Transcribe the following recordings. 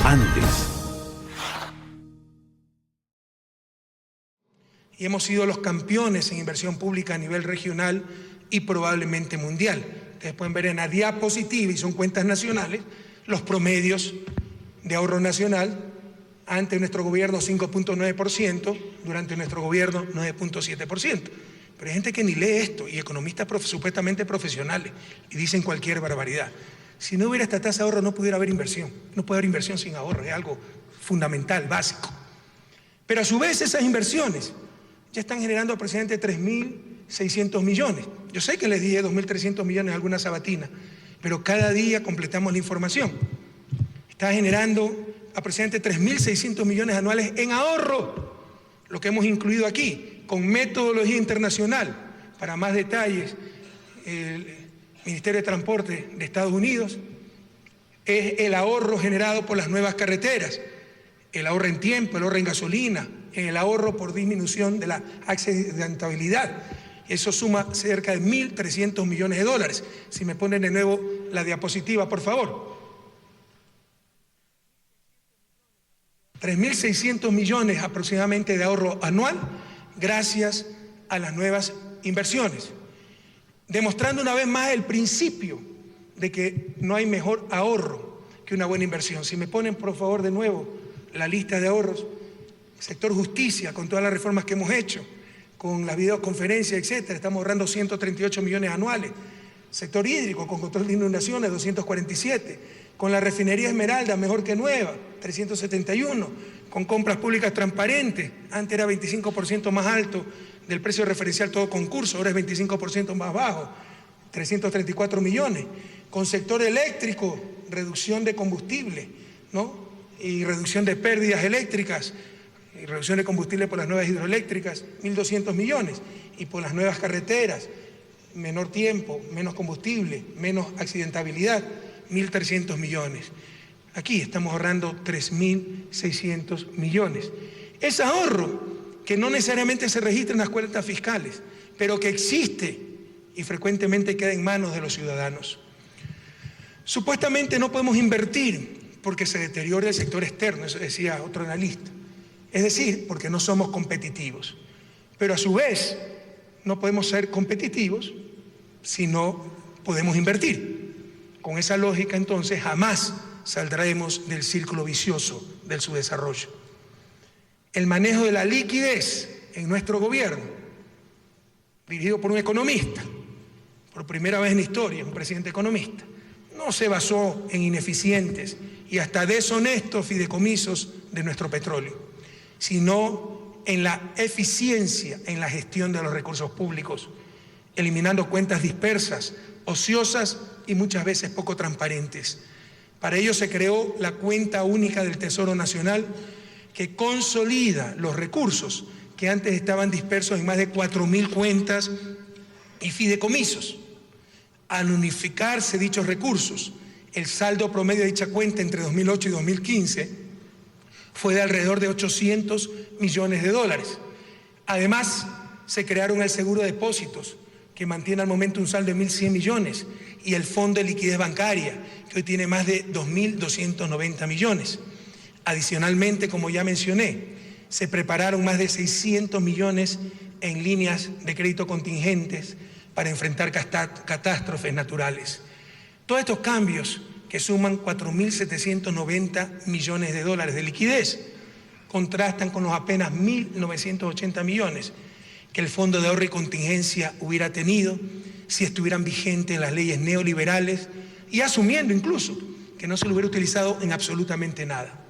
antes. Y hemos sido los campeones en inversión pública a nivel regional y probablemente mundial. Ustedes pueden ver en la diapositiva, y son cuentas nacionales, los promedios de ahorro nacional. Ante nuestro gobierno 5.9%, durante nuestro gobierno 9.7%. Pero hay gente que ni lee esto, y economistas supuestamente profesionales, y dicen cualquier barbaridad. Si no hubiera esta tasa de ahorro no pudiera haber inversión. No puede haber inversión sin ahorro, es algo fundamental, básico. Pero a su vez esas inversiones ya están generando aproximadamente 3.600 millones. Yo sé que les dije 2.300 millones en alguna sabatina, pero cada día completamos la información. Está generando aproximadamente 3.600 millones anuales en ahorro, lo que hemos incluido aquí, con metodología internacional. Para más detalles, el Ministerio de Transporte de Estados Unidos es el ahorro generado por las nuevas carreteras, el ahorro en tiempo, el ahorro en gasolina, el ahorro por disminución de la accidentabilidad. Eso suma cerca de 1.300 millones de dólares. Si me ponen de nuevo la diapositiva, por favor. 3.600 millones aproximadamente de ahorro anual gracias a las nuevas inversiones, demostrando una vez más el principio de que no hay mejor ahorro que una buena inversión. Si me ponen por favor de nuevo la lista de ahorros, sector justicia, con todas las reformas que hemos hecho, con las videoconferencias, etcétera, estamos ahorrando 138 millones anuales. Sector hídrico, con control de inundaciones, 247. Con la refinería Esmeralda, mejor que nueva, 371. Con compras públicas transparentes, antes era 25% más alto del precio referencial todo concurso, ahora es 25% más bajo, 334 millones. Con sector eléctrico, reducción de combustible, ¿no? Y reducción de pérdidas eléctricas, y reducción de combustible por las nuevas hidroeléctricas, 1.200 millones. Y por las nuevas carreteras, menor tiempo, menos combustible, menos accidentabilidad, 1.300 millones. Aquí estamos ahorrando 3.600 millones. Es ahorro que no necesariamente se registra en las cuentas fiscales, pero que existe y frecuentemente queda en manos de los ciudadanos. Supuestamente no podemos invertir porque se deteriora el sector externo, eso decía otro analista. Es decir, porque no somos competitivos. Pero a su vez, no podemos ser competitivos si no podemos invertir. Con esa lógica, entonces, jamás saldremos del círculo vicioso del subdesarrollo. El manejo de la liquidez en nuestro gobierno, dirigido por un economista, por primera vez en la historia, un presidente economista, no se basó en ineficientes y hasta deshonestos fideicomisos de nuestro petróleo, sino en la eficiencia en la gestión de los recursos públicos, eliminando cuentas dispersas, ociosas y muchas veces poco transparentes. Para ello se creó la cuenta única del Tesoro Nacional, que consolida los recursos que antes estaban dispersos en más de 4.000 cuentas y fideicomisos. Al unificarse dichos recursos, el saldo promedio de dicha cuenta entre 2008 y 2015 fue de alrededor de 800 millones de dólares. Además, se crearon el seguro de depósitos, que mantiene al momento un saldo de 1.100 millones, y el Fondo de Liquidez Bancaria, que hoy tiene más de 2.290 millones. Adicionalmente, como ya mencioné, se prepararon más de 600 millones en líneas de crédito contingentes para enfrentar catástrofes naturales. Todos estos cambios, que suman 4.790 millones de dólares de liquidez, contrastan con los apenas 1.980 millones que el Fondo de Ahorro y Contingencia hubiera tenido si estuvieran vigentes las leyes neoliberales y asumiendo incluso que no se lo hubiera utilizado en absolutamente nada.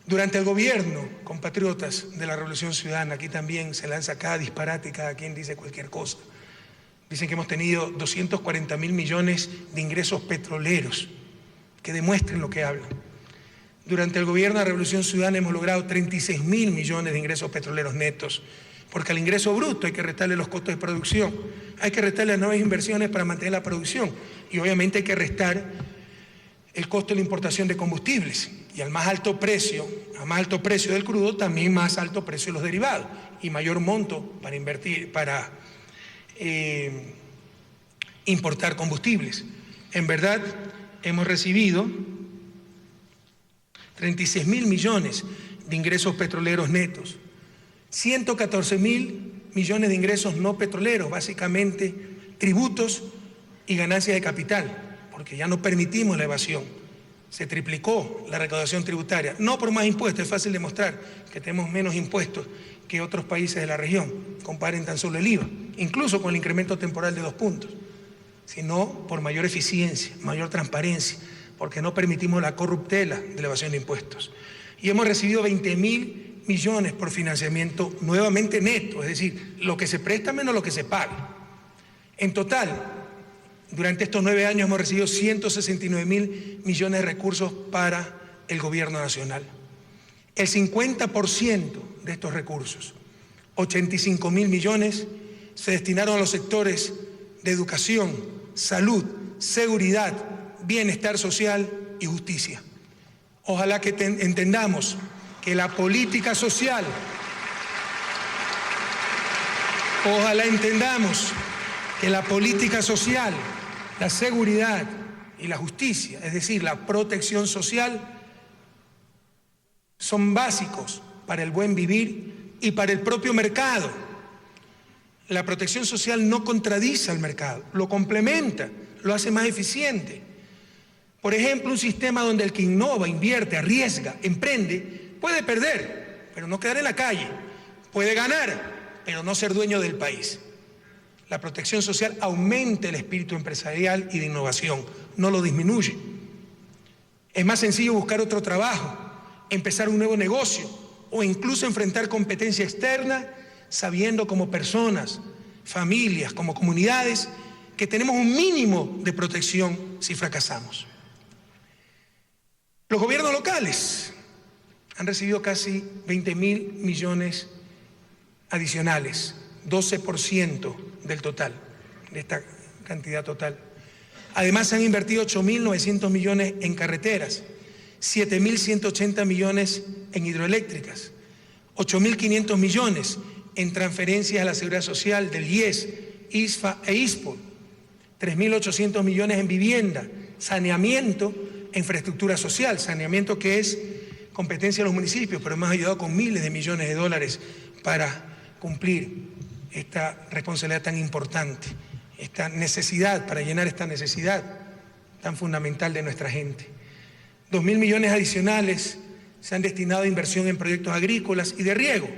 Durante el gobierno, compatriotas de la Revolución Ciudadana, aquí también se lanza cada disparate y cada quien dice cualquier cosa. Dicen que hemos tenido 240.000 millones de ingresos petroleros, que demuestren lo que hablan. Durante el gobierno de la Revolución Ciudadana hemos logrado 36.000 millones de ingresos petroleros netos, porque al ingreso bruto hay que restarle los costos de producción, hay que restarle las nuevas inversiones para mantener la producción y obviamente hay que restar el costo de la importación de combustibles y a más alto precio del crudo, también más alto precio de los derivados y mayor monto para invertir, para importar combustibles. En verdad, hemos recibido 36.000 millones de ingresos petroleros netos, 114.000 millones de ingresos no petroleros, básicamente tributos y ganancias de capital, porque ya no permitimos la evasión. Se triplicó la recaudación tributaria, no por más impuestos, es fácil demostrar que tenemos menos impuestos que otros países de la región, comparen tan solo el IVA, incluso con el incremento temporal de 2 puntos, sino por mayor eficiencia, mayor transparencia, porque no permitimos la corruptela de la evasión de impuestos. Y hemos recibido 20.000 millones por financiamiento nuevamente neto, es decir, lo que se presta menos lo que se paga. En total, durante estos 9 años hemos recibido 169.000 millones de recursos para el gobierno nacional. El 50% de estos recursos, 85.000 millones, se destinaron a los sectores de educación, salud, seguridad, bienestar social y justicia. Ojalá que entendamos que la política social, la seguridad y la justicia, es decir, la protección social, son básicos para el buen vivir y para el propio mercado. La protección social no contradice al mercado, lo complementa, lo hace más eficiente. Por ejemplo, un sistema donde el que innova, invierte, arriesga, emprende, puede perder, pero no quedar en la calle, puede ganar, pero no ser dueño del país. La protección social aumenta el espíritu empresarial y de innovación, no lo disminuye. Es más sencillo buscar otro trabajo, empezar un nuevo negocio o incluso enfrentar competencia externa sabiendo como personas, familias, como comunidades que tenemos un mínimo de protección si fracasamos. Los gobiernos locales han recibido casi 20.000 millones adicionales, 12% del total, de esta cantidad total. Además, se han invertido 8.900 millones en carreteras, 7.180 millones en hidroeléctricas, 8.500 millones en transferencias a la Seguridad Social del IES, ISFA e ISPO, 3.800 millones en vivienda, saneamiento e infraestructura social, saneamiento que es competencia de los municipios, pero hemos ayudado con miles de millones de dólares para cumplir esta responsabilidad tan importante, esta necesidad, para llenar esta necesidad tan fundamental de nuestra gente. 2.000 millones adicionales se han destinado a inversión en proyectos agrícolas y de riego,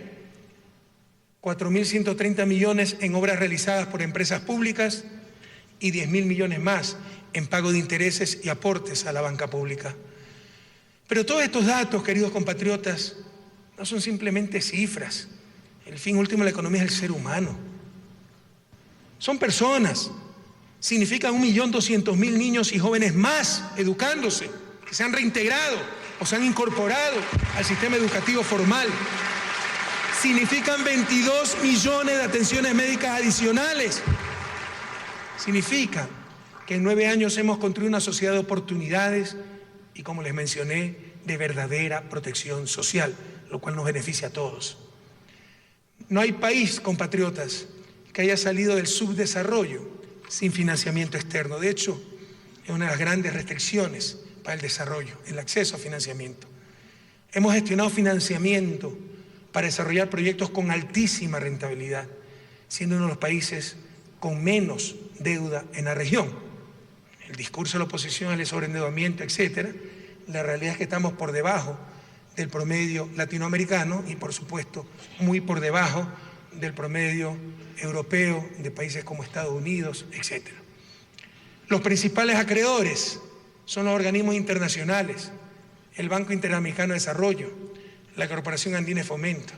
4.130 millones en obras realizadas por empresas públicas y 10.000 millones más en pago de intereses y aportes a la banca pública. Pero todos estos datos, queridos compatriotas, no son simplemente cifras. El fin último de la economía es el ser humano. Son personas. Significan 1.200.000 niños y jóvenes más educándose, que se han reintegrado o se han incorporado al sistema educativo formal. Significan 22 millones de atenciones médicas adicionales. Significa que en 9 años hemos construido una sociedad de oportunidades y, como les mencioné, de verdadera protección social, lo cual nos beneficia a todos. No hay país, compatriotas, que haya salido del subdesarrollo sin financiamiento externo. De hecho, es una de las grandes restricciones para el desarrollo, el acceso a financiamiento. Hemos gestionado financiamiento para desarrollar proyectos con altísima rentabilidad, siendo uno de los países con menos deuda en la región. El discurso de la oposición al sobreendeudamiento, etcétera, la realidad es que estamos por debajo del promedio latinoamericano y, por supuesto, muy por debajo del promedio europeo de países como Estados Unidos, etcétera. Los principales acreedores son los organismos internacionales, el Banco Interamericano de Desarrollo, la Corporación Andina de Fomento.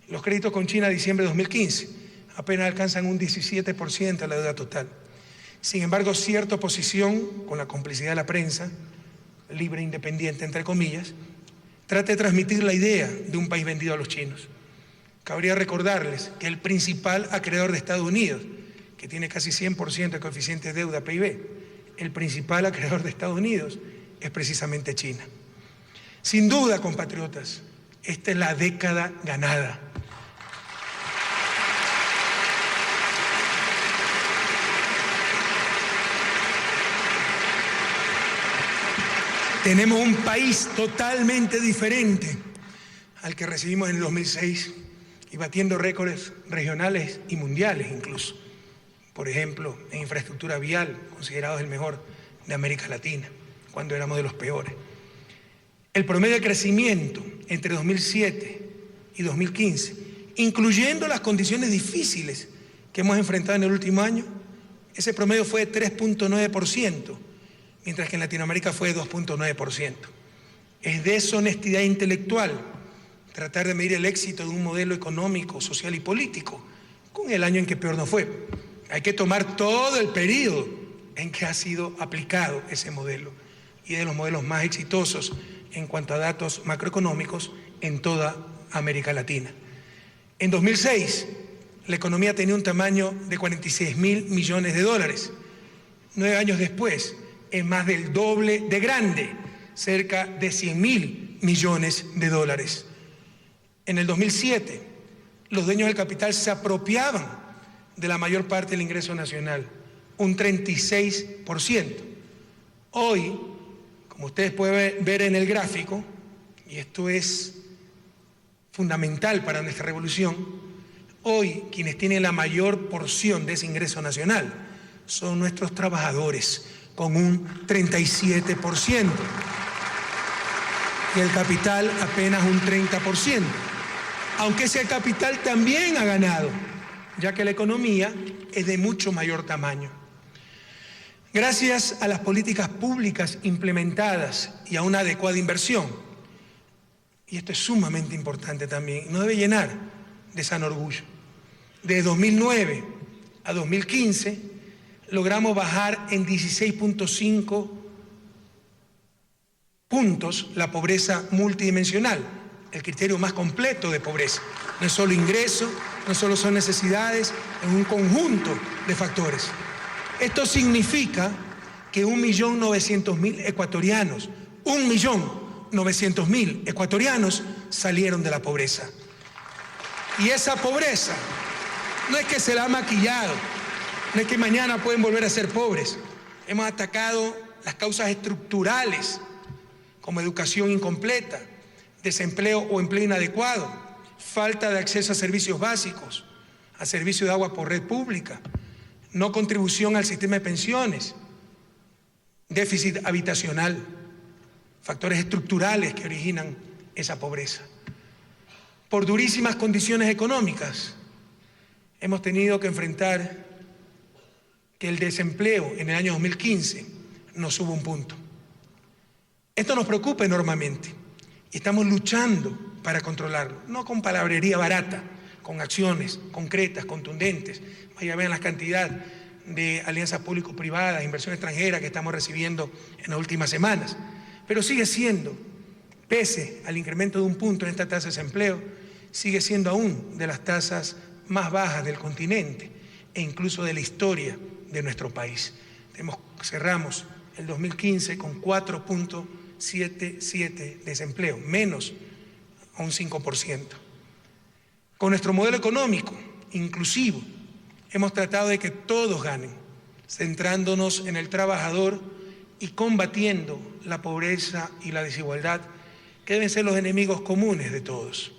Los créditos con China a diciembre de 2015 apenas alcanzan un 17% de la deuda total. Sin embargo, cierta oposición, con la complicidad de la prensa, libre e independiente, entre comillas, trata de transmitir la idea de un país vendido a los chinos. Cabría recordarles que el principal acreedor de Estados Unidos, que tiene casi 100% de coeficiente de deuda PIB, el principal acreedor de Estados Unidos es precisamente China. Sin duda, compatriotas, esta es la década ganada. Tenemos un país totalmente diferente al que recibimos en el 2006 y batiendo récords regionales y mundiales incluso. Por ejemplo, en infraestructura vial, considerado el mejor de América Latina, cuando éramos de los peores. El promedio de crecimiento entre 2007 y 2015, incluyendo las condiciones difíciles que hemos enfrentado en el último año, ese promedio fue de 3.9%, mientras que en Latinoamérica fue de 2.9%. Es deshonestidad intelectual tratar de medir el éxito de un modelo económico, social y político con el año en que peor nos fue. Hay que tomar todo el periodo en que ha sido aplicado ese modelo y de los modelos más exitosos en cuanto a datos macroeconómicos en toda América Latina. En 2006, la economía tenía un tamaño de 46.000 millones de dólares. 9 años después, es más del doble de grande, cerca de 100.000 millones de dólares. En el 2007, los dueños del capital se apropiaban de la mayor parte del ingreso nacional, un 36%. Hoy, como ustedes pueden ver en el gráfico, y esto es fundamental para nuestra revolución, hoy quienes tienen la mayor porción de ese ingreso nacional son nuestros trabajadores, con un 37%, y el capital apenas un 30%, aunque ese capital también ha ganado, ya que la economía es de mucho mayor tamaño. Gracias a las políticas públicas implementadas y a una adecuada inversión, y esto es sumamente importante también, nos debe llenar de sano orgullo. De 2009 a 2015 logramos bajar en 16.5 puntos la pobreza multidimensional, el criterio más completo de pobreza. No es solo ingreso, no solo son necesidades, es un conjunto de factores. Esto significa que 1.900.000 ecuatorianos, 1.900.000 ecuatorianos salieron de la pobreza. Y esa pobreza no es que se la ha maquillado, no es que mañana pueden volver a ser pobres. Hemos atacado las causas estructurales, como educación incompleta, desempleo o empleo inadecuado, falta de acceso a servicios básicos, a servicio de agua por red pública, no contribución al sistema de pensiones, déficit habitacional, factores estructurales que originan esa pobreza. Por durísimas condiciones económicas, hemos tenido que enfrentar que el desempleo en el año 2015 nos suba un punto. Esto nos preocupa enormemente y estamos luchando para controlarlo, no con palabrería barata, con acciones concretas, contundentes. Vaya, vean la cantidad de alianzas público-privadas, inversión extranjera que estamos recibiendo en las últimas semanas. Pero sigue siendo, pese al incremento de un punto en esta tasa de desempleo, sigue siendo aún de las tasas más bajas del continente e incluso de la historia de nuestro país. Cerramos el 2015 con 4.77 desempleo, menos a un 5%. Con nuestro modelo económico inclusivo, hemos tratado de que todos ganen, centrándonos en el trabajador y combatiendo la pobreza y la desigualdad, que deben ser los enemigos comunes de todos.